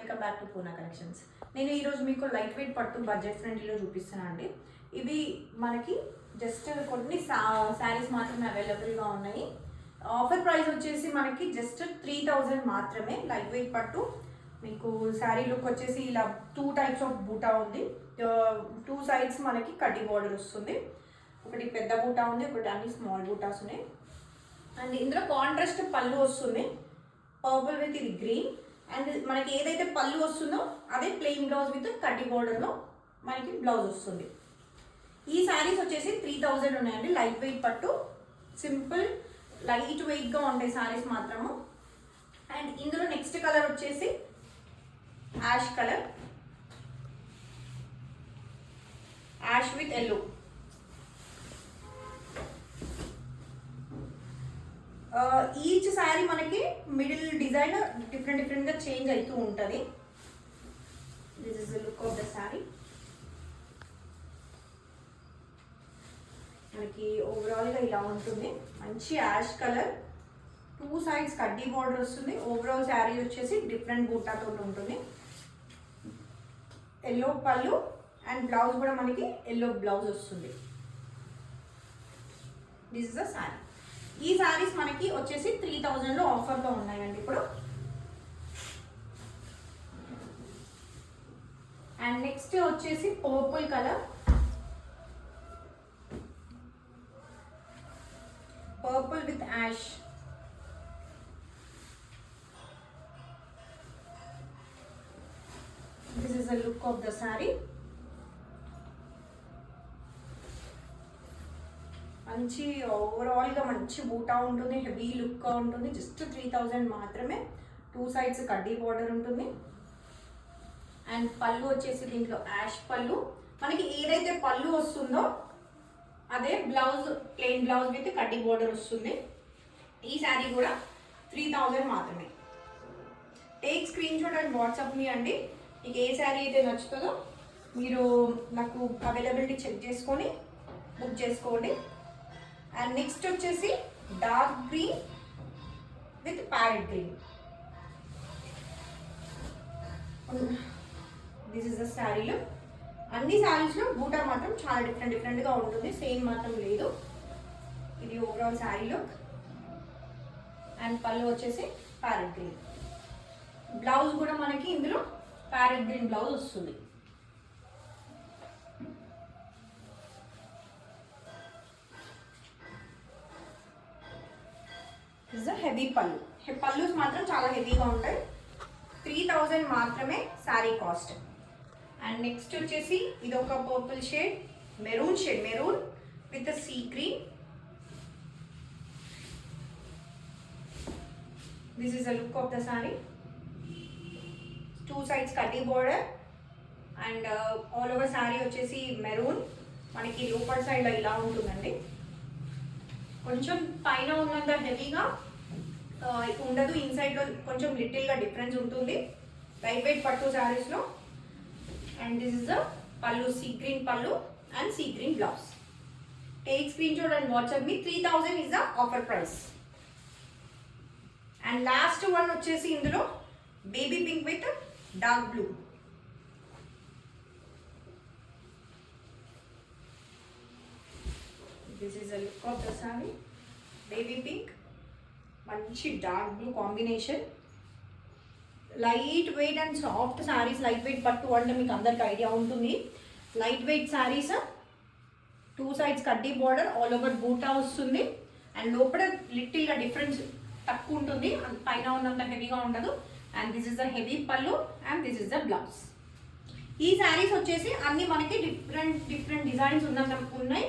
Welcome back to Poona collections. నేను ఈరోజు మీకు లైట్ వెయిట్ పట్టు బడ్జెట్ ఫ్రెండ్లీలో చూపిస్తున్నాను అండి. ఇవి మనకి జస్ట్ కొన్ని శారీస్ మాత్రమే అవైలబుల్గా ఉన్నాయి. ఆఫర్ ప్రైస్ వచ్చేసి మనకి జస్ట్ 3000 మాత్రమే. లైట్ వెయిట్ పట్టు మీకు శారీ లుక్ వచ్చేసి ఇలా 2 టైప్స్ ఆఫ్ బూటా ఉంది. 2 సైడ్స్ మనకి కడ్డీ బార్డర్ వస్తుంది. ఒకటి పెద్ద బూటా ఉంది, ఒకటి అన్ని స్మాల్ బూటాస్ ఉన్నాయి. అండ్ ఇందులో కాంట్రాస్ట్ పళ్ళు వస్తుంది, పర్పుల్ విత్ ఇది గ్రీన్. అండ్ మనకి ఏదైతే పళ్ళు వస్తుందో అదే ప్లెయిన్ బ్లౌజ్ విత్ కడ్డీ బార్డర్లో మనకి బ్లౌజ్ వస్తుంది. ఈ శారీస్ వచ్చేసి 3000 ఉన్నాయండి. లైట్ వెయిట్ పట్టు, సింపుల్ లైట్ వెయిట్గా ఉంటాయి శారీస్ మాత్రము. అండ్ ఇందులో నెక్స్ట్ కలర్ వచ్చేసి ash colour, ash with yellow. Each sari మనకి మిడిల్ డిజైన్ డిఫరెంట్గా చేంజ్ అవుతూ ఉంటుంది. This is the look of the sari. మనకి ఓవరాల్గా ఇలా ఉంటుంది. మంచి యాష్ కలర్, 2 సైడ్స్ కడ్డీ బార్డర్ వస్తుంది. ఓవరాల్ శారీ వచ్చేసి డిఫరెంట్ బూటాతో ఉంటుంది. ఎల్లో పళ్ళు అండ్ బ్లౌజ్ కూడా మనకి ఎల్లో బ్లౌజ్ వస్తుంది. This is the sari. ఈ శారీస్ మనకి వచ్చేసి 3000లో ఆఫర్లో ఉన్నాయండి ఇప్పుడు. అండ్ నెక్స్ట్ వచ్చేసి purple colour, purple with ash. This is the look of the sari. మంచి ఓవరాల్గా మంచి బూటా ఉంటుంది, హెవీ లుక్గా ఉంటుంది. జస్ట్ 3000 మాత్రమే. 2 సైడ్స్ కడ్డీ బార్డర్ ఉంటుంది. అండ్ పళ్ళు వచ్చేసి దీంట్లో యాష్ పళ్ళు. మనకి ఏదైతే పళ్ళు వస్తుందో అదే బ్లౌజ్, ప్లెయిన్ బ్లౌజ్ విత్ కడ్డీ బార్డర్ వస్తుంది. ఈ శారీ కూడా 3000 మాత్రమే. Take screenshot and WhatsApp me అండి. మీకు ఏ శారీ అయితే నచ్చుతుందో మీరు నాకు అవైలబిలిటీ చెక్ చేసుకొని బుక్ చేసుకోండి. అండ్ నెక్స్ట్ వచ్చేసి dark green with parrot green. This is the శారీలో. అన్ని శారీస్లో బూటా మాత్రం చాలా డిఫరెంట్గా ఉంటుంది, సేమ్ మాత్రం లేదు. ఇది ఓవరాల్ శారీ లుక్. అండ్ పళ్ళు వచ్చేసి ప్యారెట్ గ్రీన్. బ్లౌజ్ కూడా మనకి ఇందులో ప్యారెట్ గ్రీన్ బ్లౌజ్ వస్తుంది. హెవీ పళ్ళు. పళ్ళుస్ మాత్రం చాలా హెవీగా ఉంటాయి. 3000 మాత్రమే శారీ కాస్ట్. అండ్ నెక్స్ట్ వచ్చేసి ఇది ఒక purple shade, maroon shade, maroon with sea green. This is the look of the saree. 2 sides కడ్డీ border and all over saree వచ్చేసి మెరూన్. మనకి లోపల సైడ్లో ఇలా ఉంటుందండి. కొంచెం పైన ఉన్నంత హెవీగా ఉండదు, ఇన్సైడ్లో కొంచెం లిటిల్గా డిఫరెన్స్ ఉంటుంది లైట్ వెయిట్ పట్టు శారీస్లో. అండ్ దిస్ ఇస్ ద పళ్ళు, సీ గ్రీన్ పళ్ళు and sea green blouse. Take screenshot and WhatsApp me. 3000 is the offer price. And last one వచ్చేసి ఇందులో baby pink with dark blue. This is the look of the saree. Baby pink, మంచి dark blue combination. Light weight and soft sarees. Light weight పట్టు అంటే మీకు అందరికి idea ఉంటుంది. Light wait saris, 2 sides కడ్డీ border, all over బూటా వస్తుంది. అండ్ లోపల లిటిల్గా డిఫరెన్స్ తక్కువ ఉంటుంది, పైన ఉన్నంత హెవీగా ఉండదు. And this is the heavy పళ్ళు and this is the blouse. ఈ శారీస్ వచ్చేసి అన్ని మనకి డిఫరెంట్ డిజైన్స్ ఉన్నంత ఉన్నాయి.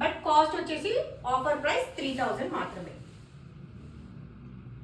బట్ కాస్ట్ వచ్చేసి ఆఫర్ ప్రైస్ 3000 మాత్రమే.